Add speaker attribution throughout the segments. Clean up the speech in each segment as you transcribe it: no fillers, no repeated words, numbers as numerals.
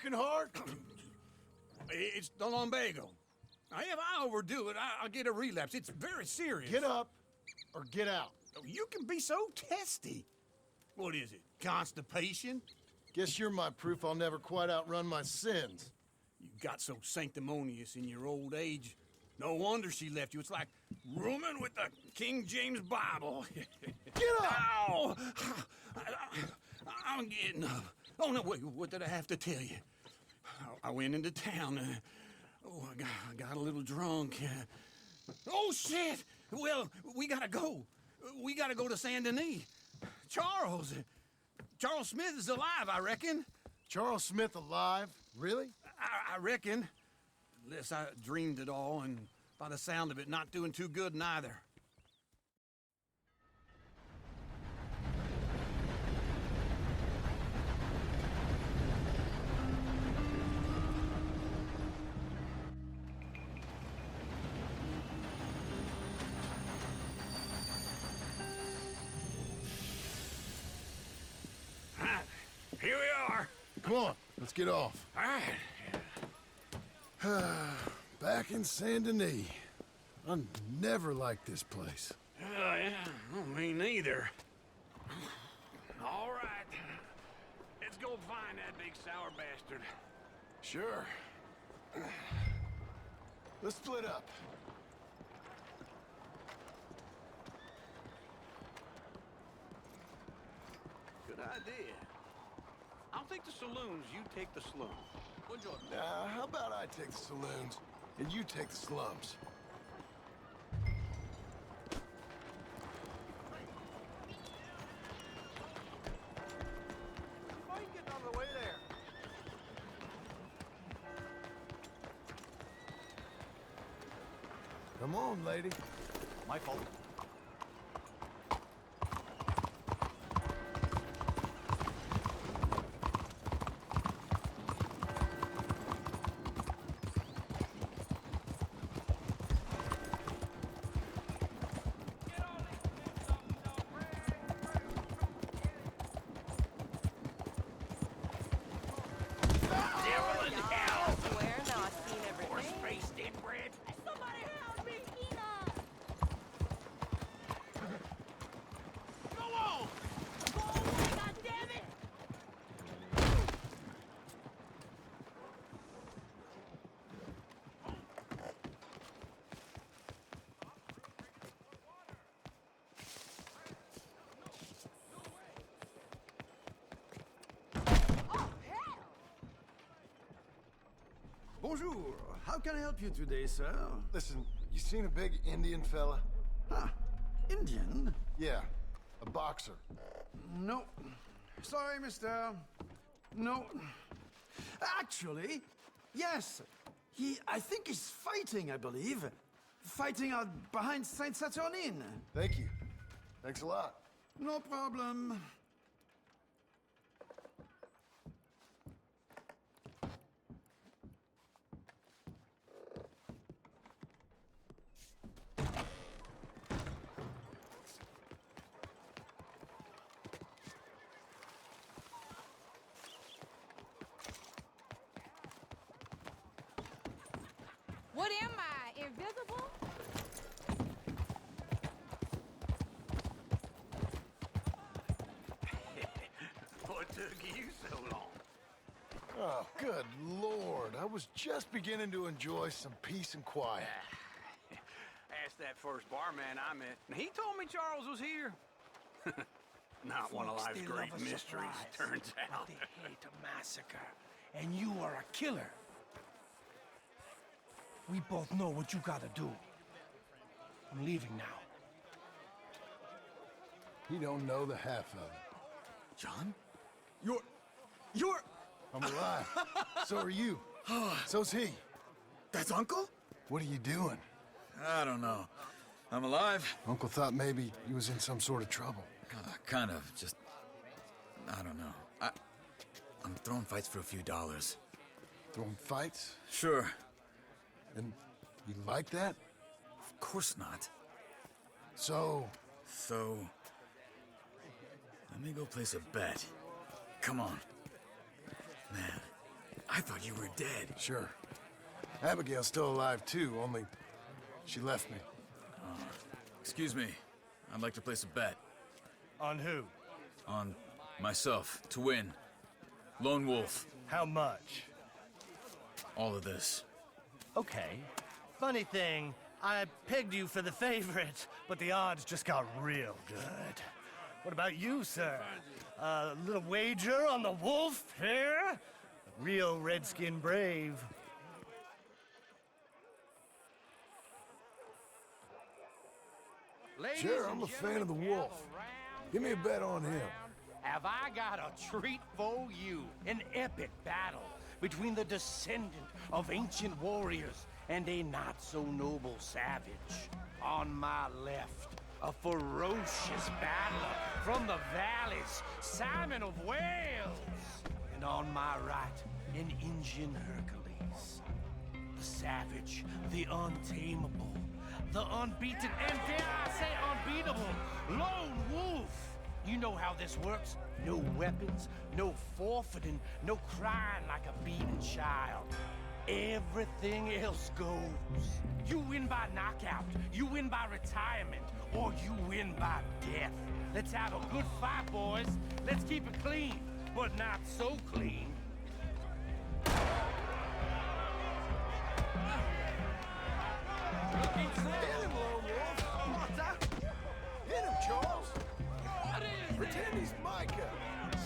Speaker 1: working hard?
Speaker 2: It's the lumbago. Now, if I overdo it, I'll get a relapse. It's very serious.
Speaker 1: Get up or get out.
Speaker 2: You can be so testy. What is it, constipation?
Speaker 1: Guess you're my proof I'll never quite outrun my sins.
Speaker 2: You got so sanctimonious in your old age. No wonder she left you. It's like rooming with the King James Bible.
Speaker 1: Get up!
Speaker 2: Ow! I'm getting up. Oh, no, wait, what did I have to tell you? I went into town. I got a little drunk. Oh, shit! Well, we gotta go. We gotta go to Saint Denis. Charles Smith is alive, I reckon.
Speaker 1: Charles Smith alive? Really?
Speaker 2: I reckon. Unless I dreamed it all, and by the sound of it, not doing too good neither. Here we are.
Speaker 1: Come on, let's get off.
Speaker 2: All right.
Speaker 1: Back in Saint Denis. I never liked this place.
Speaker 2: Yeah, me neither. All right. Let's go find that big sour bastard.
Speaker 1: Sure. Let's split up.
Speaker 2: Good idea. I'll take the saloons, you take the slums.
Speaker 1: How about I take the saloons and you take the slums?
Speaker 2: Why you getting on the way there?
Speaker 1: Come on, lady.
Speaker 3: My fault.
Speaker 4: Bonjour. How can I help you today, sir?
Speaker 1: Listen, you seen a big Indian fella?
Speaker 4: Ah, Indian?
Speaker 1: Yeah, a boxer.
Speaker 4: No. Sorry, mister. No. Actually, yes. I think he's fighting, I believe. Fighting out behind Saint Saturnin.
Speaker 1: Thank you. Thanks a lot.
Speaker 4: No problem.
Speaker 5: What am I, invisible?
Speaker 2: What took you so long?
Speaker 1: Oh, good Lord. I was just beginning to enjoy some peace and quiet.
Speaker 2: Asked that first barman I met, and he told me Charles was here. Not one of
Speaker 3: Folks,
Speaker 2: life's
Speaker 3: they
Speaker 2: great
Speaker 3: love a
Speaker 2: mysteries,
Speaker 3: surprise,
Speaker 2: turns
Speaker 3: but
Speaker 2: out.
Speaker 3: they hate a massacre, and you are a killer. We both know what you gotta do. I'm leaving now.
Speaker 1: He don't know the half of it.
Speaker 3: John?
Speaker 6: You're...
Speaker 1: I'm alive. So are you. So's he.
Speaker 6: That's Uncle?
Speaker 1: What are you doing?
Speaker 6: I don't know. I'm alive.
Speaker 1: Uncle thought maybe he was in some sort of trouble.
Speaker 6: Kind of, just... I don't know. I'm throwing fights for a few dollars.
Speaker 1: Throwing fights?
Speaker 6: Sure.
Speaker 1: And you like that?
Speaker 6: Of course not.
Speaker 1: So,
Speaker 6: let me go place a bet. Come on. Man, I thought you were dead.
Speaker 1: Sure. Abigail's still alive, too, only she left me.
Speaker 6: Excuse me. I'd like to place a bet.
Speaker 3: On who?
Speaker 6: On myself, to win. Lone Wolf.
Speaker 3: How much?
Speaker 6: All of this.
Speaker 3: Okay. Funny thing, I pegged you for the favorite, but the odds just got real good. What about you, sir? A little wager on the wolf here? Real redskin brave.
Speaker 1: Sure, I'm a fan of the wolf. Give me a bet on him.
Speaker 7: Have I got a treat for you? An epic battle between the descendant of ancient warriors and a not-so-noble savage. On my left, a ferocious battler from the valleys, Simon of Wales. And on my right, an Indian Hercules. The savage, the untamable, the unbeaten, and dare I say unbeatable, Lone Wolf. You know how this works. No weapons, no forfeiting, no crying like a beaten child. Everything else goes. You win by knockout, you win by retirement, or you win by death. Let's have a good fight, boys. Let's keep it clean, but not so clean.
Speaker 1: Hit him, Lone Wolf! Hit him, Charles! Pretend he's Micah!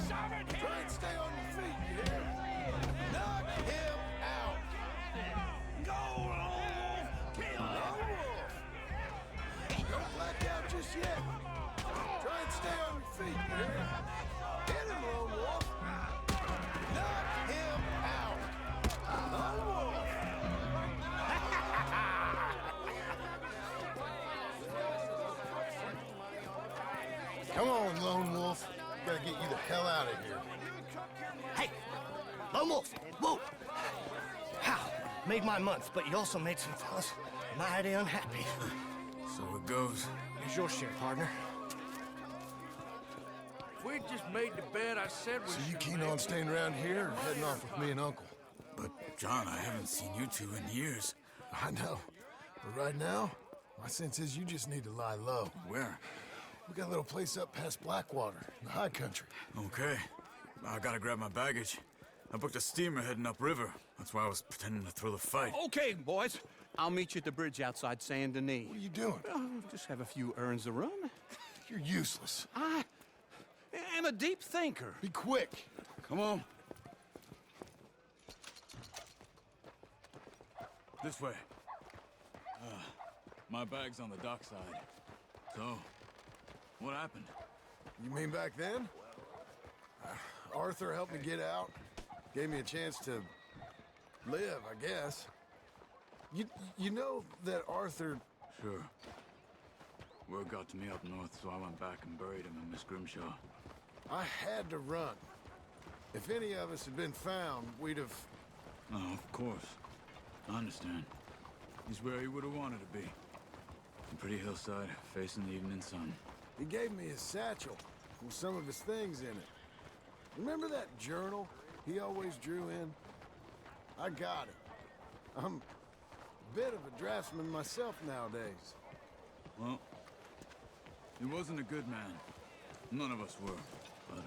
Speaker 1: Try and stay on your feet, you hear? Knock him out! Go, Lone Wolf! Lone Wolf! Don't black out just yet. Try and stay on your feet, you hear? Hit him, Lone Wolf! Knock him out! Lone Wolf! Come on, Lone Wolf. Gotta get you the hell out of here.
Speaker 3: Hey! Lone Wolf! Whoa! How? Made my month, but you also made some fellas mighty unhappy.
Speaker 6: So it goes.
Speaker 3: Here's your share, partner.
Speaker 4: If we'd just made the bet I said we
Speaker 1: So you
Speaker 4: should
Speaker 1: keen
Speaker 4: make,
Speaker 1: on staying around here or heading off with me and Uncle?
Speaker 6: But, John, I haven't seen you two in years.
Speaker 1: I know. But right now, my sense is you just need to lie low.
Speaker 6: Where?
Speaker 1: We got a little place up past Blackwater, in the high country.
Speaker 6: Okay. I gotta grab my baggage. I booked a steamer heading upriver. That's why I was pretending to throw the fight.
Speaker 2: Okay, boys. I'll meet you at the bridge outside Saint Denis.
Speaker 1: What are you doing?
Speaker 2: Oh, just have a few errands to run.
Speaker 1: You're useless.
Speaker 2: I am a deep thinker.
Speaker 1: Be quick.
Speaker 6: Come on. This way. My bag's on the dockside. So, what happened?
Speaker 1: You mean back then? Arthur helped me get out. Gave me a chance to live, I guess. You know that Arthur...
Speaker 6: Sure. Word got to me up north, so I went back and buried him in Miss Grimshaw.
Speaker 1: I had to run. If any of us had been found, we'd have...
Speaker 6: Oh, of course. I understand. He's where he would have wanted to be. A pretty hillside, facing the evening sun.
Speaker 1: He gave me his satchel with some of his things in it. Remember that journal he always drew in? I got it. I'm a bit of a draftsman myself nowadays.
Speaker 6: Well, he wasn't a good man. None of us were. But,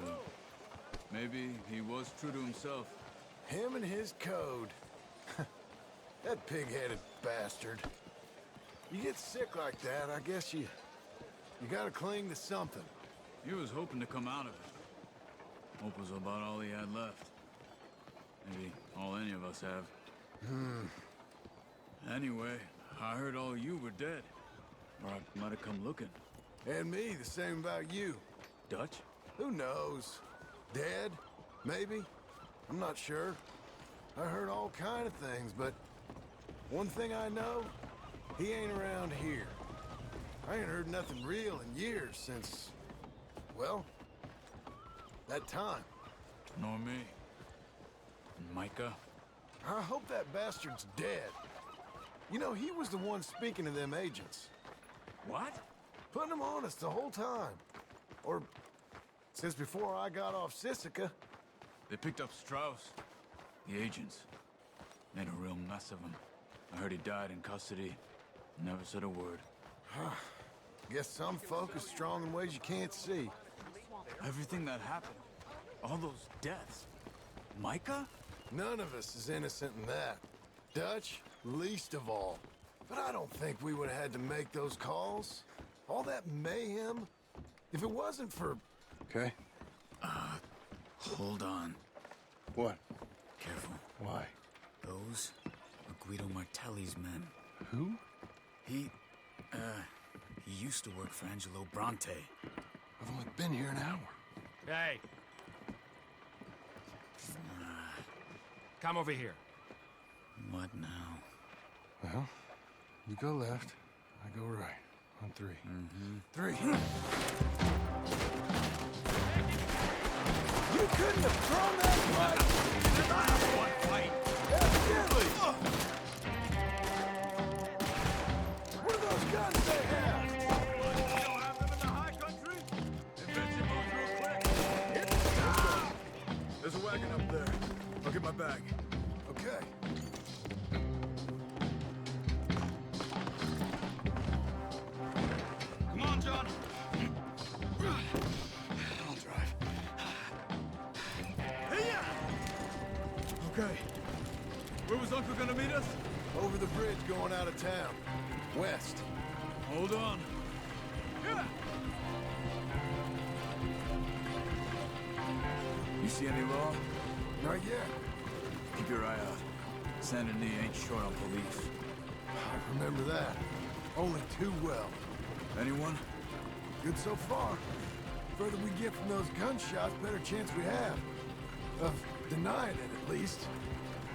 Speaker 6: maybe he was true to himself.
Speaker 1: Him and his code. That pig-headed bastard. You get sick like that, I guess you gotta cling to something.
Speaker 6: He was hoping to come out of it. Hope was about all he had left. Maybe all any of us have. Anyway, I heard all you were dead. Or I might have come looking.
Speaker 1: And me, the same about you.
Speaker 6: Dutch?
Speaker 1: Who knows? Dead? Maybe? I'm not sure. I heard all kind of things, but one thing I know, he ain't around here. I ain't heard nothing real in years since, well, that time.
Speaker 6: Nor me. And Micah?
Speaker 1: I hope that bastard's dead. You know, he was the one speaking to them agents.
Speaker 6: What?
Speaker 1: Putting them on us the whole time. Or since before I got off Sisika.
Speaker 6: They picked up Strauss. The agents. Made a real mess of him. I heard he died in custody. Never said a word.
Speaker 1: Guess some folk are strong in ways you can't see.
Speaker 6: Everything that happened. All those deaths. Micah?
Speaker 1: None of us is innocent in that. Dutch, least of all. But I don't think we would have had to make those calls. All that mayhem. If it wasn't for...
Speaker 8: Okay.
Speaker 6: Hold on.
Speaker 8: What?
Speaker 6: Careful.
Speaker 8: Why?
Speaker 6: Those are Guido Martelli's men.
Speaker 8: Who?
Speaker 6: He used to work for Angelo Bronte.
Speaker 8: I've only been here an hour.
Speaker 9: Hey. Come over here.
Speaker 6: What now?
Speaker 8: Well, you go left, I go right. On three.
Speaker 1: Three. You couldn't have thrown that right. Evidently. What are those guns they have?
Speaker 6: You don't have them in the high country? Invention moves real quick. There's a wagon up there. I'll get my bag.
Speaker 1: Okay.
Speaker 2: Come on, John. I'll drive.
Speaker 6: Okay. Where was Uncle gonna meet us?
Speaker 1: Over the bridge going out of town. West.
Speaker 6: Hold on. You see any law?
Speaker 1: Not yet.
Speaker 6: Keep your eye out. Saint Denis ain't short on police.
Speaker 1: I remember that. Only too well.
Speaker 6: Anyone?
Speaker 1: Good so far. Further we get from those gunshots, better chance we have. Of denying it, at least.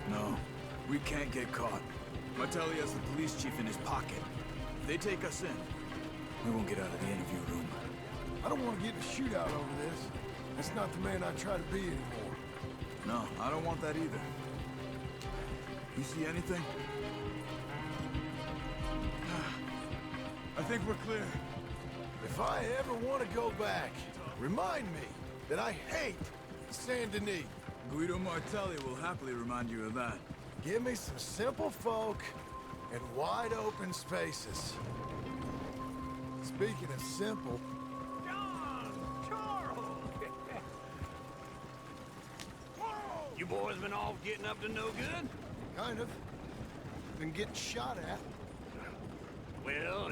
Speaker 6: No. We can't get caught. Martelli has the police chief in his pocket. If they take us in, we won't get out of the interview room.
Speaker 1: I don't want to get in a shootout over this. That's not the man I try to be anymore.
Speaker 6: No, I don't want that either. You see anything? I think we're clear.
Speaker 1: If I ever want to go back, remind me that I hate Saint Denis.
Speaker 6: Guido Martelli will happily remind you of that.
Speaker 1: Give me some simple folk and wide open spaces. Speaking of simple,
Speaker 2: You boys been off getting up to no good?
Speaker 1: kind of. Been getting shot at.
Speaker 2: Well,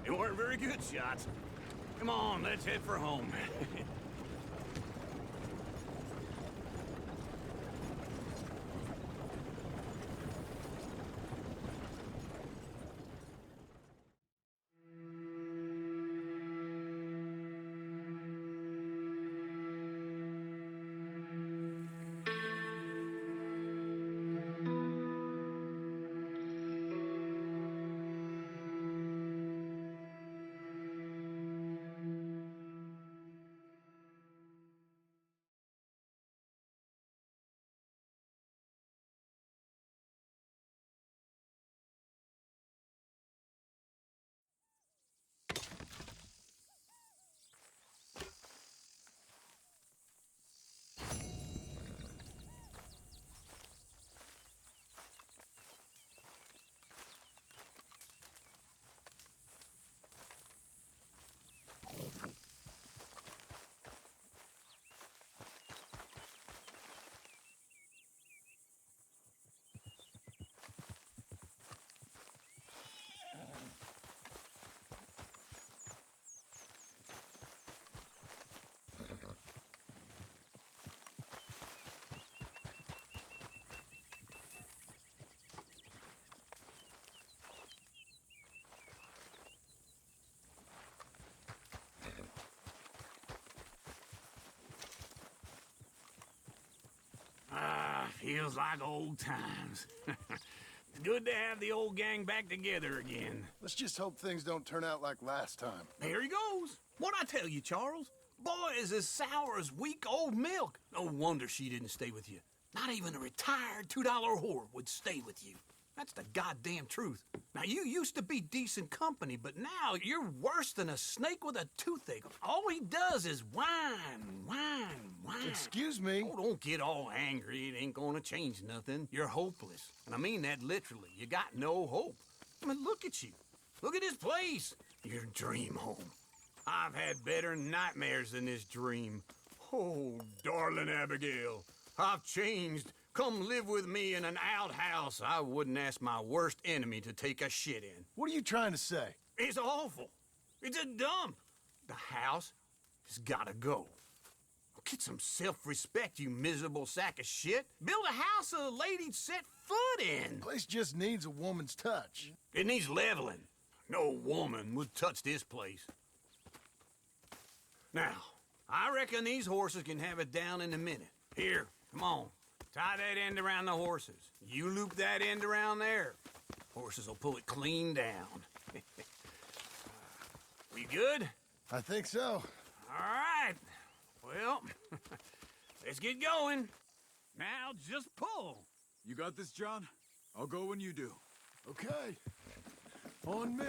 Speaker 2: they weren't very good shots. Come on, let's head for home. Feels like old times. It's good to have the old gang back together again.
Speaker 1: Let's just hope things don't turn out like last time.
Speaker 2: There he goes. What'd I tell you, Charles? Boy is as sour as week-old milk. No wonder she didn't stay with you. Not even a retired $2 whore would stay with you. That's the goddamn truth. Now, you used to be decent company, but now you're worse than a snake with a toothache. All he does is whine.
Speaker 4: Excuse me?
Speaker 2: Oh, don't get all angry. It ain't gonna change nothing. You're hopeless. And I mean that literally. You got no hope. I mean, look at you. Look at this place. Your dream home. I've had better nightmares than this dream. Oh, darling Abigail, I've changed. Come live with me in an outhouse I wouldn't ask my worst enemy to take a shit in.
Speaker 4: What are you trying to say?
Speaker 2: It's awful. It's a dump. The house has gotta go. Get some self-respect, you miserable sack of shit. Build a house a lady'd set foot in.
Speaker 4: Place just needs a woman's touch.
Speaker 2: It needs leveling. No woman would touch this place. Now, I reckon these horses can have it down in a minute. Here, come on. Tie that end around the horses. You loop that end around there. Horses will pull it clean down. We good?
Speaker 4: I think so.
Speaker 2: All right. Well, let's get going. Now just pull.
Speaker 6: You got this, John? I'll go when you do.
Speaker 4: Okay. On me.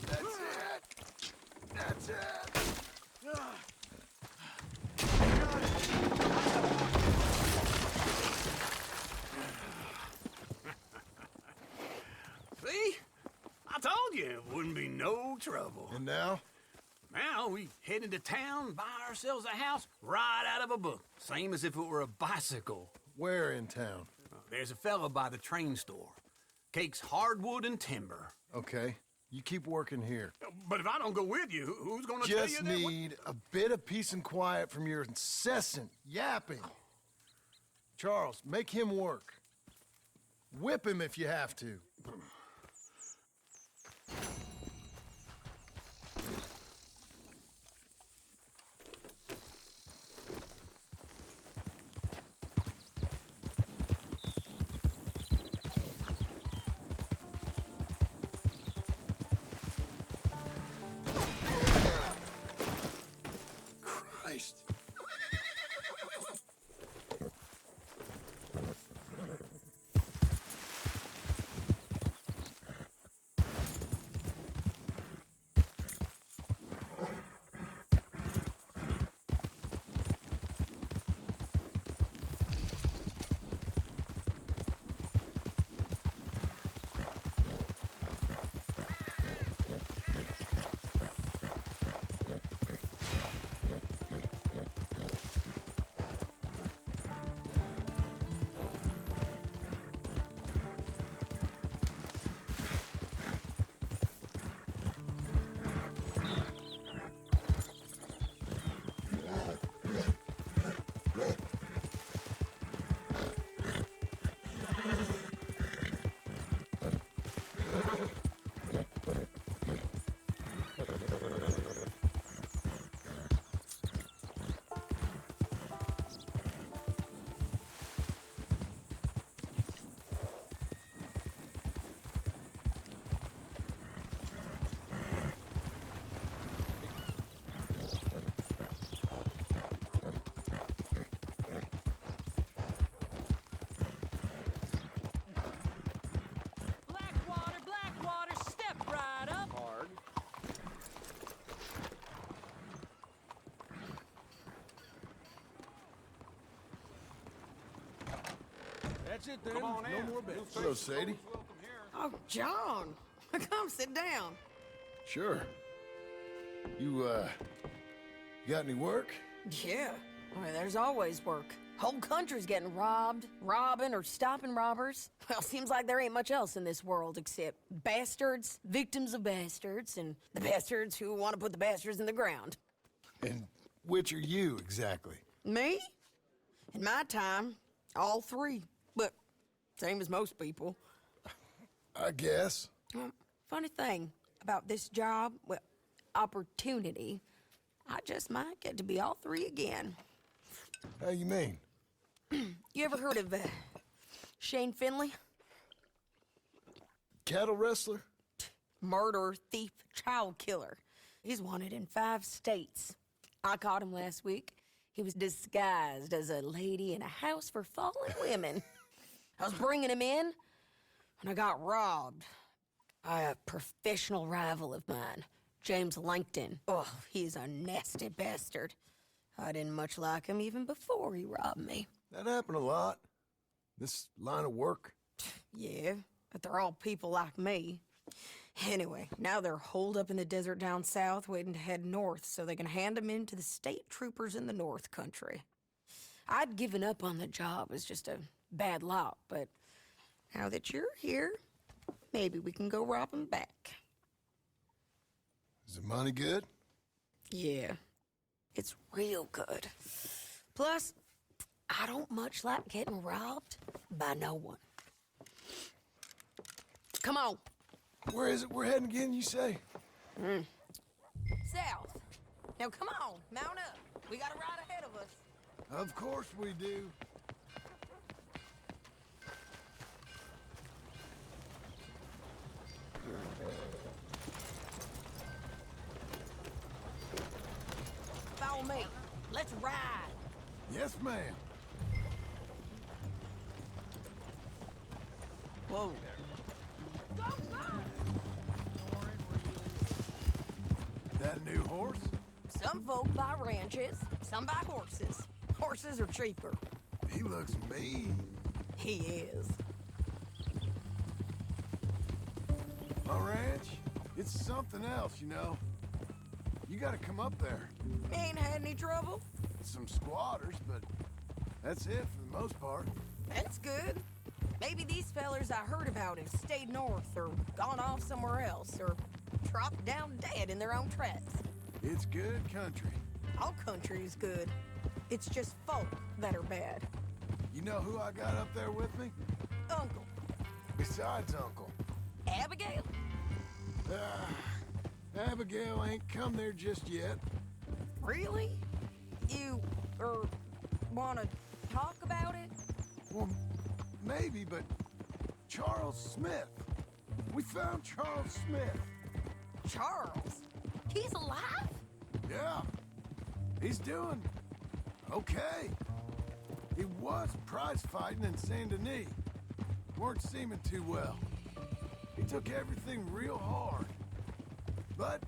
Speaker 4: That's it. That's it.
Speaker 2: See? I told you it wouldn't be no trouble.
Speaker 4: And now?
Speaker 2: Now we head into town, buy ourselves a house right out of a book. Same as if it were a bicycle.
Speaker 4: Where in town?
Speaker 2: There's a fella by the train store. Cakes hardwood and timber.
Speaker 4: Okay. You keep working here.
Speaker 2: But if I don't go with you, who's gonna tell you
Speaker 4: Just
Speaker 2: that?
Speaker 4: need a bit of peace and quiet from your incessant yapping. Charles, make him work. Whip him if you have to. Christ.
Speaker 5: Blackwater, step right up.
Speaker 4: That's it then.
Speaker 2: Come on in.
Speaker 4: No more bets. Hello, Sadie.
Speaker 10: Oh, John. Come sit down.
Speaker 4: Sure. You got any work?
Speaker 10: Yeah. I mean, there's always work. Whole country's getting robbed, robbing, or stopping robbers. Well, seems like there ain't much else in this world except bastards, victims of bastards, and the bastards who want to put the bastards in the ground.
Speaker 4: And which are you, exactly?
Speaker 10: Me? In my time, all three. But same as most people.
Speaker 4: I guess.
Speaker 10: Funny thing about this job, well, opportunity, I just might get to be all three again.
Speaker 4: How you mean?
Speaker 10: You ever heard of Shane Finley?
Speaker 4: Cattle wrestler?
Speaker 10: Murderer, thief, child killer. He's wanted in 5 states. I caught him last week. He was disguised as a lady in a house for fallen women. I was bringing him in when I got robbed by a professional rival of mine, James Langton. Oh, he's a nasty bastard. I didn't much like him even before he robbed me.
Speaker 4: That happened a lot. This line of work.
Speaker 10: Yeah, but they're all people like me. Anyway, now they're holed up in the desert down south waiting to head north so they can hand them in to the state troopers in the north country. I'd given up on the job as just a bad lot, but now that you're here, maybe we can go rob them back.
Speaker 4: Is the money good?
Speaker 10: Yeah, it's real good. Plus, I don't much like getting robbed by no one. Come on.
Speaker 4: Where is it we're heading again, you say?
Speaker 10: South. Now come on, mount up. We got a ride ahead of us.
Speaker 4: Of course we do.
Speaker 10: Follow me. Let's ride.
Speaker 4: Yes, ma'am.
Speaker 10: Whoa.
Speaker 4: That a new horse?
Speaker 10: Some folk buy ranches, some buy horses. Horses are cheaper.
Speaker 4: He looks mean.
Speaker 10: He is.
Speaker 4: My ranch, it's something else, you know. You gotta come up there.
Speaker 10: Ain't had any trouble?
Speaker 4: Some squatters, but that's it for the most part.
Speaker 10: That's good. Maybe these fellers I heard about have stayed north or gone off somewhere else or dropped down dead in their own tracks.
Speaker 4: It's good country.
Speaker 10: All country is good. It's just folk that are bad.
Speaker 4: You know who I got up there with me?
Speaker 10: Uncle.
Speaker 4: Besides Uncle.
Speaker 10: Abigail?
Speaker 4: Abigail ain't come there just yet.
Speaker 10: Really? You, wanna talk about it?
Speaker 4: Well, maybe, but Charles Smith. We found Charles Smith.
Speaker 10: Charles? He's alive?
Speaker 4: Yeah. He's doing okay. He was prize fighting in Saint Denis. Weren't seeming too well. He took everything real hard. But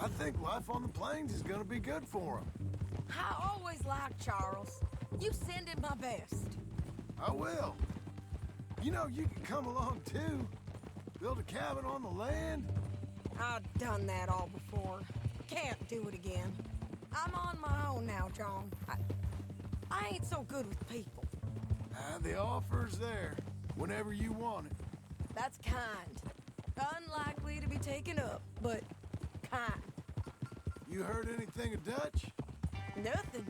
Speaker 4: I think life on the plains is gonna be good for him.
Speaker 10: I always liked Charles. You send him my best.
Speaker 4: I will. You know, you can come along too. Build a cabin on the land.
Speaker 10: I've done that all before. Can't do it again. I'm on my own now, John. I ain't so good with people.
Speaker 4: The offer's there whenever you want it.
Speaker 10: That's kind. Unlikely to be taken up, but kind.
Speaker 4: You heard anything of Dutch?
Speaker 10: Nothing.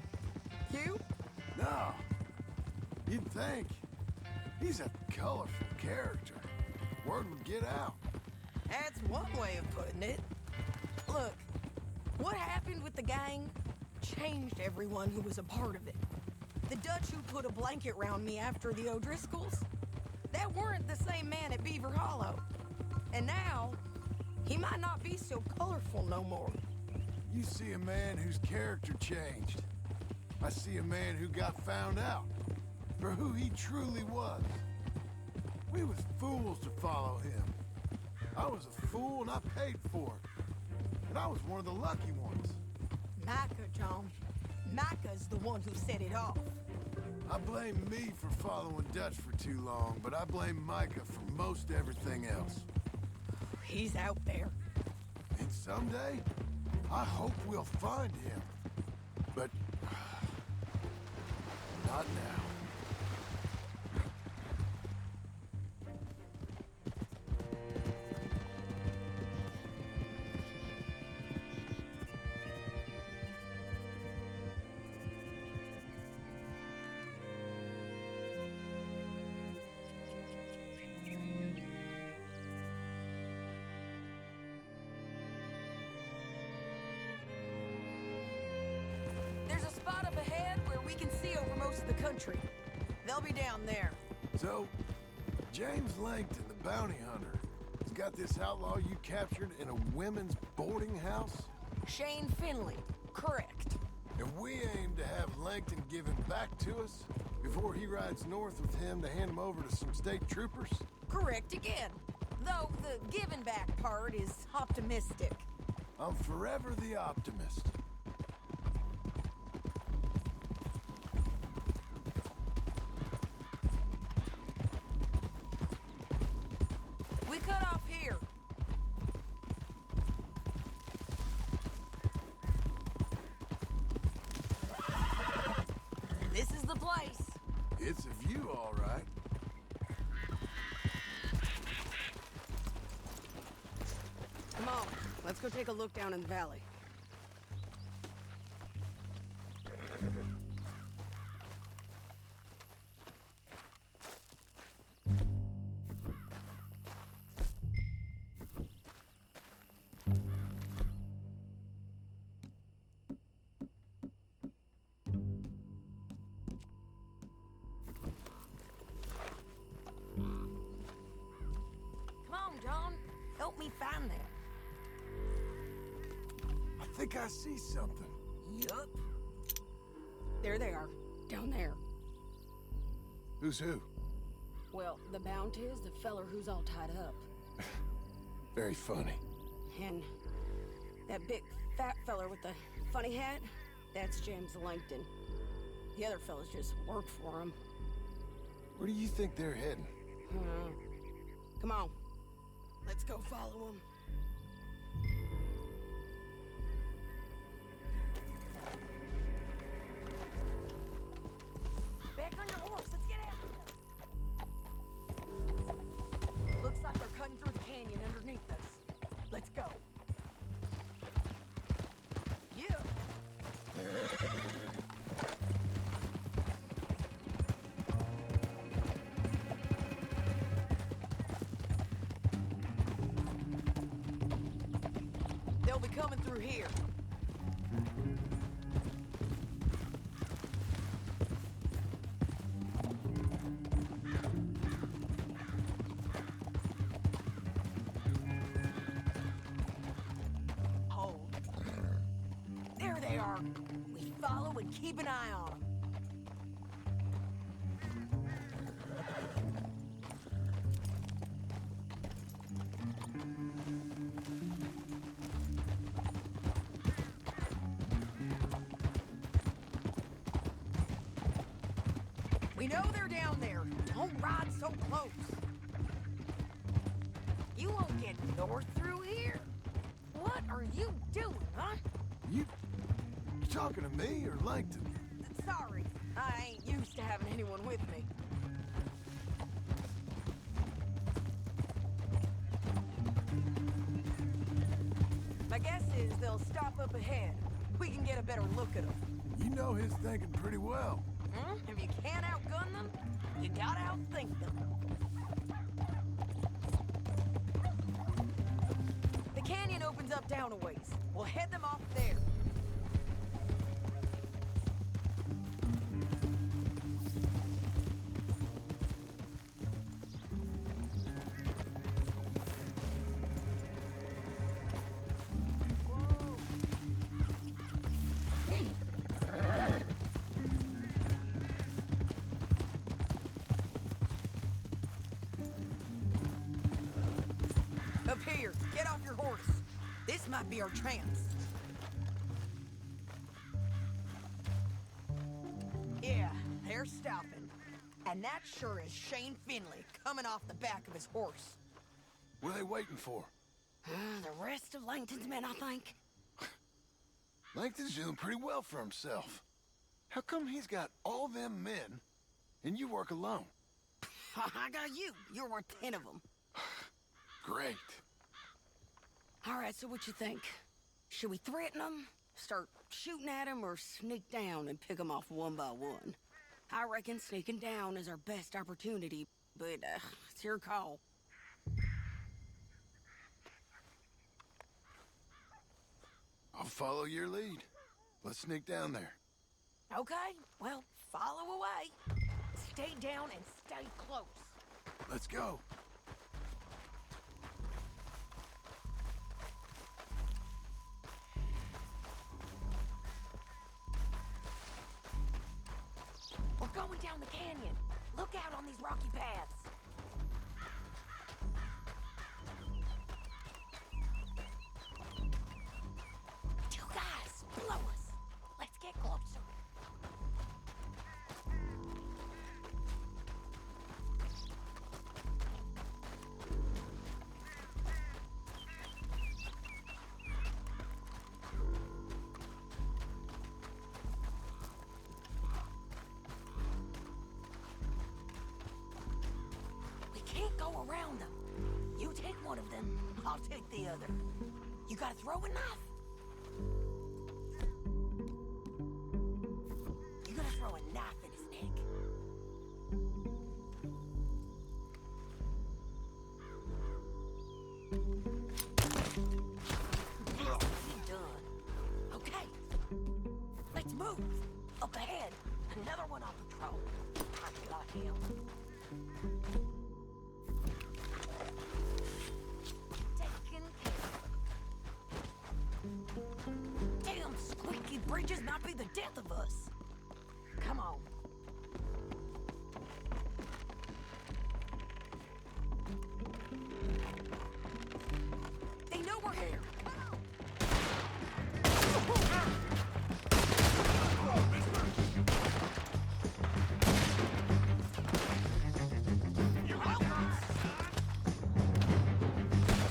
Speaker 10: You?
Speaker 4: No. You'd think. He's a colorful character. Word would get out.
Speaker 10: That's one way of putting it. Look, what happened with the gang changed everyone who was a part of it. The Dutch who put a blanket round me after the O'Driscolls, that weren't the same man at Beaver Hollow. And now, he might not be so colorful no more.
Speaker 4: You see a man whose character changed. I see a man who got found out for who he truly was. We was fools to follow him. I was a fool and I paid for it. And I was one of the lucky ones.
Speaker 10: Micah, John. Micah's the one who set it off.
Speaker 4: I blame me for following Dutch for too long, but I blame Micah for most everything else.
Speaker 10: He's out there.
Speaker 4: And someday, I hope we'll find him. But not now.
Speaker 10: There's a spot up ahead where we can see over most of the country. They'll be down there.
Speaker 4: So, James Langton, the bounty hunter, has got this outlaw you captured in a women's boarding house?
Speaker 10: Shane Finley. Correct.
Speaker 4: And we aim to have Langton give him back to us before he rides north with him to hand him over to some state troopers?
Speaker 10: Correct again. Though the giving back part is optimistic.
Speaker 4: I'm forever the optimist.
Speaker 10: We cut off here. This is the place.
Speaker 4: It's a view, all right.
Speaker 10: Come on, let's go take a look down in the valley. Come on, John. Help me find that.
Speaker 4: I think I see something.
Speaker 10: Yup. There they are, down there.
Speaker 4: Who's who?
Speaker 10: Well, the bounty is the feller who's all tied up.
Speaker 4: Very funny.
Speaker 10: And that big fat feller with the funny hat, that's James Langton. The other fellas just work for him.
Speaker 4: Where do you think they're heading?
Speaker 10: Come on. Let's go follow him. Back on your horse, let's get out. Looks like they're cutting through the canyon underneath us. Let's go. Yeah. They'll be coming through here. Oh. There they are. We follow and keep an eye on them. We know they're down there. Don't ride so close. You won't get north through here. What are you doing, huh?
Speaker 4: You talking to me or Langton?
Speaker 10: Sorry, I ain't used to having anyone with me. My guess is they'll stop up ahead. We can get a better look at them.
Speaker 4: You know his thinking pretty well.
Speaker 10: If you can't outgun them, you gotta outthink them. The canyon opens up down a ways. We'll head them off there. Up here, get off your horse. This might be our chance. Yeah, they're stopping. And that sure is Shane Finley coming off the back of his horse.
Speaker 4: What are they waiting for?
Speaker 10: The rest of Langton's men, I think.
Speaker 4: Langton's doing pretty well for himself. How come he's got all them men and you work alone?
Speaker 10: I got you. You're worth 10 of them.
Speaker 4: Great.
Speaker 10: All right, so what you think? Should we threaten them, start shooting at them, or sneak down and pick them off one by one? I reckon sneaking down is our best opportunity, but it's your call.
Speaker 4: I'll follow your lead. Let's sneak down there.
Speaker 10: Okay, well, follow away. Stay down and stay close.
Speaker 4: Let's go.
Speaker 10: We're going down the canyon. Look out on these rocky paths. Two guys, below us. Let's get closer. We can't go around them. You take one of them, I'll take the other. You gotta throw a knife. You gotta throw a knife in his neck. Nicely done. Okay, let's move. Up ahead, another one on patrol. I got him. Taken care of. Damn squeaky bridges might be the death of us. Come on. They know we're here.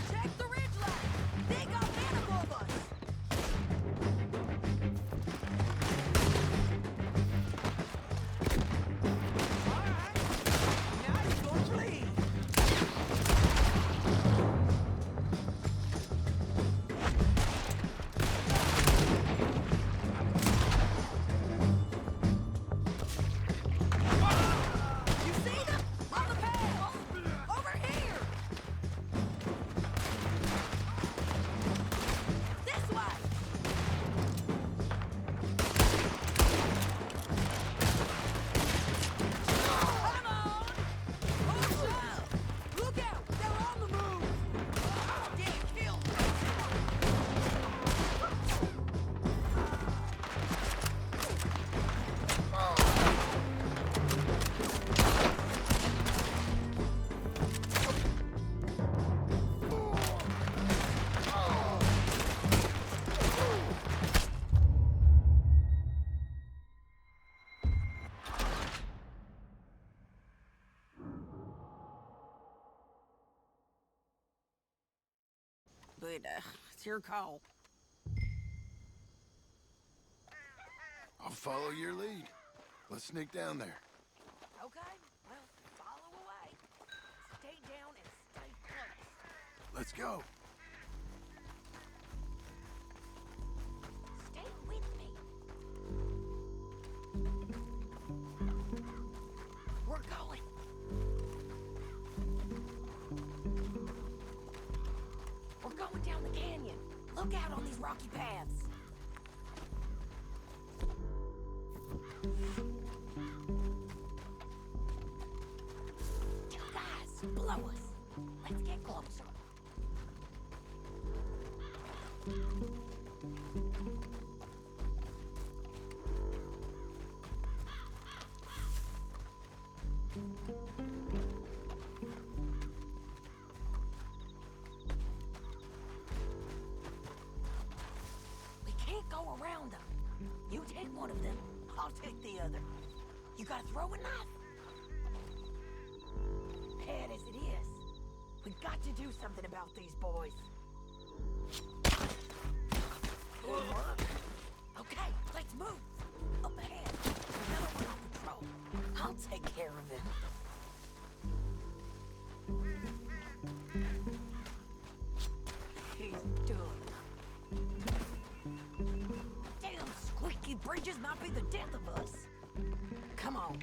Speaker 10: Check the ridgeline. They got men above us. All right. Now you're gonna flee. You see them? On the path. Over here. This way! Come on! Push up! Look out! They're on the move! Get killed! But, it's your call.
Speaker 4: I'll follow your lead. Let's sneak down there.
Speaker 10: Okay, well, follow away. Stay down and stay close.
Speaker 4: Let's go.
Speaker 10: Stay with me. We're going. We're going down the canyon. Look out on these rocky paths. Two guys below us. Let's get closer. We can't go around them. You take one of them, I'll take the other. You gotta throw a knife. Bad as it is, we got to do something about these boys. Good work. Okay, let's move. Up ahead, another one on patrol. I'll take care of him. He's done. Damn squeaky bridges might be the death of us. Come on.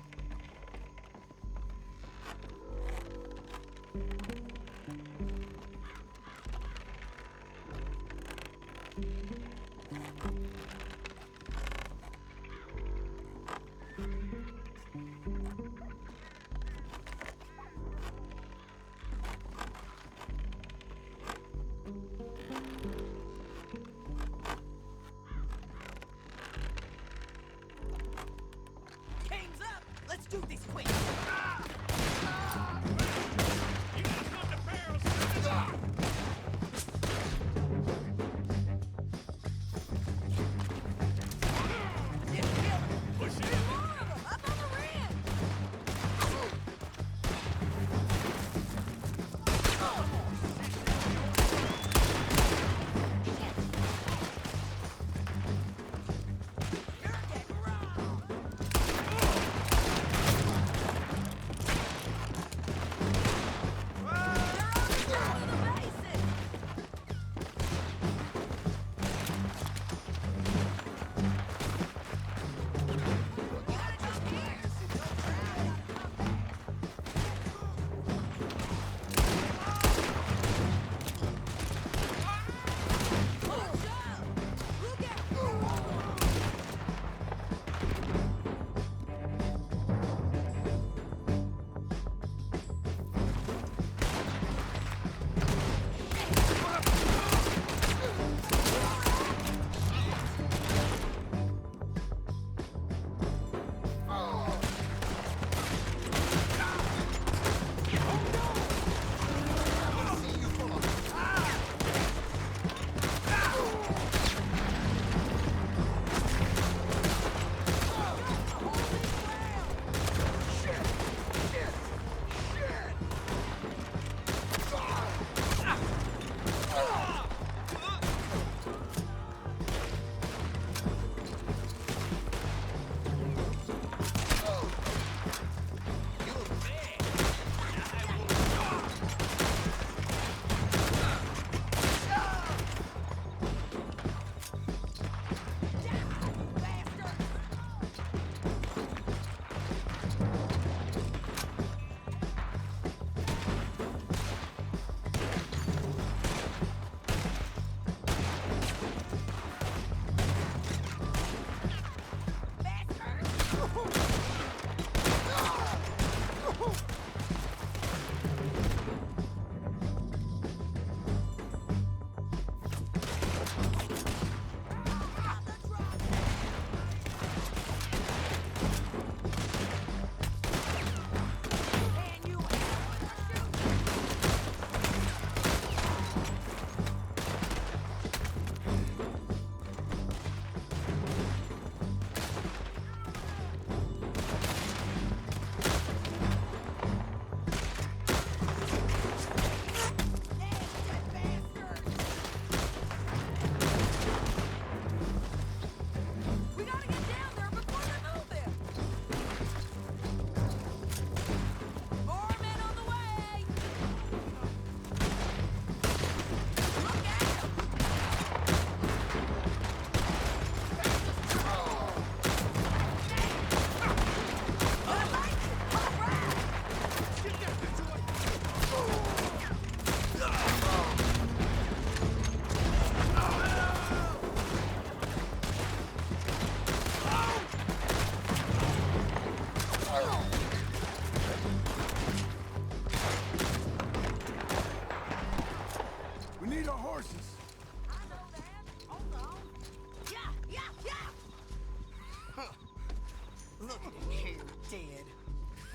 Speaker 10: Look at him here, dead.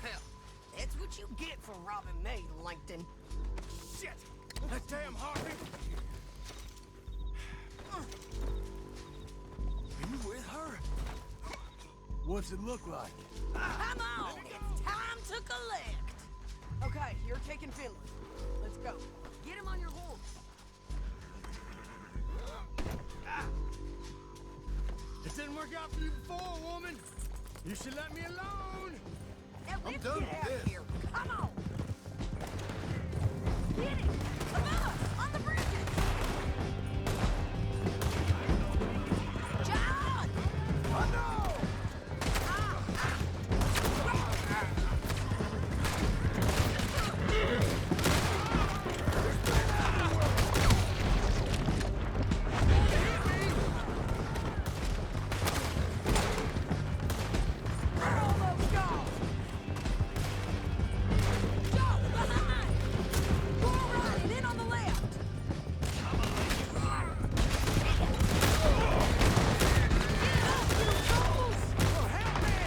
Speaker 10: Hell, that's what you get for robbing me, Langton.
Speaker 3: Shit! That damn Harvey!
Speaker 4: You with her? What's it look like?
Speaker 10: Come on, it's time to collect. Okay, you're taking Finley. Let's go. Get him on your horse.
Speaker 3: It didn't work out for you before, woman. You should let me alone.
Speaker 10: Now,
Speaker 4: I'm
Speaker 10: let's
Speaker 4: done
Speaker 10: get
Speaker 4: with
Speaker 10: out of
Speaker 4: this.
Speaker 10: here. Come on. Get it. Above, on the bridges. John!
Speaker 4: I know!
Speaker 10: Where all those dogs? Joe, behind! Go right and in on the left. Get up, you fools! Oh, help me!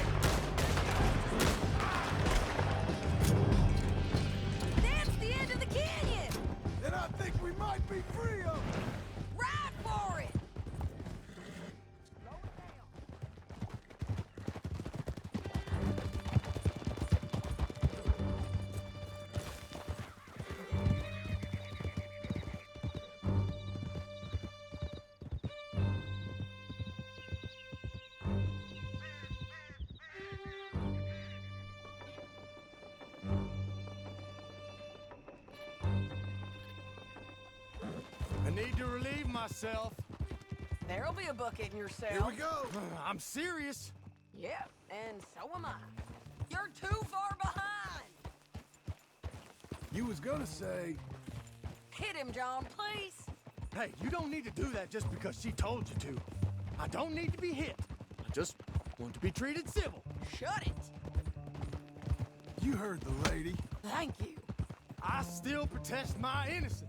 Speaker 10: That's the end of the canyon!
Speaker 4: Then I think we might be free of them.
Speaker 10: Ride for it!
Speaker 3: I need to relieve myself.
Speaker 10: There'll be a bucket in your cell.
Speaker 4: Here we go.
Speaker 3: I'm serious.
Speaker 10: Yep, and so am I. You're too far behind!
Speaker 4: You was gonna say,
Speaker 10: Hit him, John, please.
Speaker 3: Hey, you don't need to do that just because she told you to. I don't need to be hit. I just want to be treated civil.
Speaker 10: Shut it.
Speaker 4: you heard the lady.
Speaker 10: Thank you.
Speaker 3: I still protest my innocence.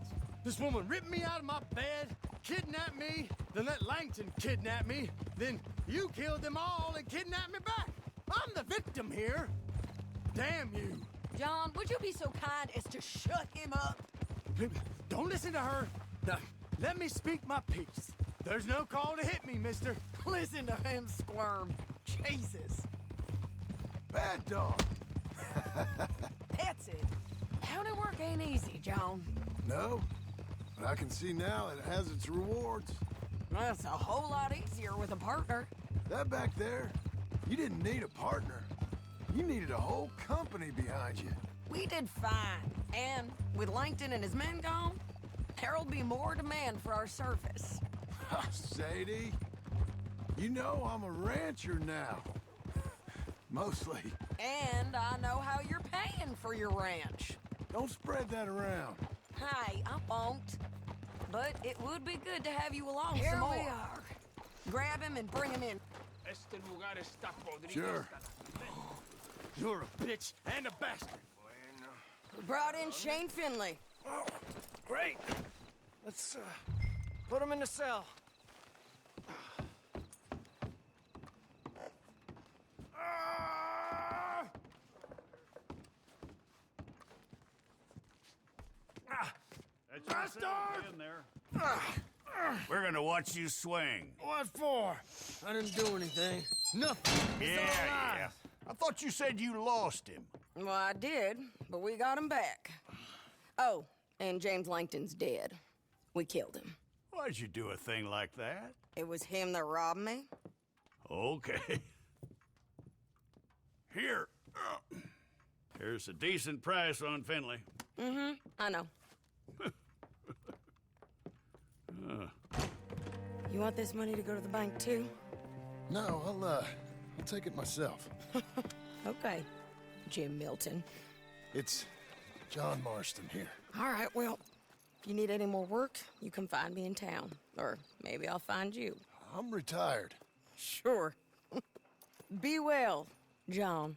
Speaker 3: This woman ripped me out of my bed, kidnapped me, then let Langton kidnap me, then you killed them all and kidnapped me back. I'm the victim here. Damn you.
Speaker 10: John, would you be so kind as to shut him up?
Speaker 3: Don't listen to her. Now, let me speak my piece. There's no call to hit me, mister.
Speaker 10: Listen to him squirm. Jesus.
Speaker 4: Bad dog.
Speaker 10: That's it. County work ain't easy, John.
Speaker 4: No, but I can see now it has its rewards.
Speaker 10: Well, it's a whole lot easier with a partner.
Speaker 4: That back there, you didn't need a partner. You needed a whole company behind you.
Speaker 10: We did fine. And with Langton and his men gone, there'll be more demand for our service.
Speaker 4: Sadie, you know I'm a rancher now. Mostly.
Speaker 10: And I know how you're paying for your ranch.
Speaker 4: Don't spread that around.
Speaker 10: Hey, I won't. But it would be good to have you along
Speaker 5: Here
Speaker 10: some more.
Speaker 5: we are.
Speaker 10: Grab him and bring him in.
Speaker 4: Sure.
Speaker 3: You're a bitch and a bastard.
Speaker 10: We brought in Shane Finley.
Speaker 3: Great. Let's put him in the cell. Bastard!
Speaker 2: We're gonna watch you swing.
Speaker 3: What for? I didn't do anything. Nothing. It's all lies.
Speaker 2: I thought you said you lost him.
Speaker 10: Well, I did, but we got him back. Oh, and James Langton's dead. We killed him.
Speaker 2: Why'd you do a thing like that?
Speaker 10: It was him that robbed me.
Speaker 2: Okay. Here. Here's a decent price on Finley.
Speaker 10: Mm-hmm, I know. You want this money to go to the bank, too?
Speaker 4: No, I'll take it myself.
Speaker 10: Okay, Jim Milton.
Speaker 4: It's John Marston here.
Speaker 10: All right, well, if you need any more work, you can find me in town. Or maybe I'll find you.
Speaker 4: I'm retired.
Speaker 10: Sure. Be well, John.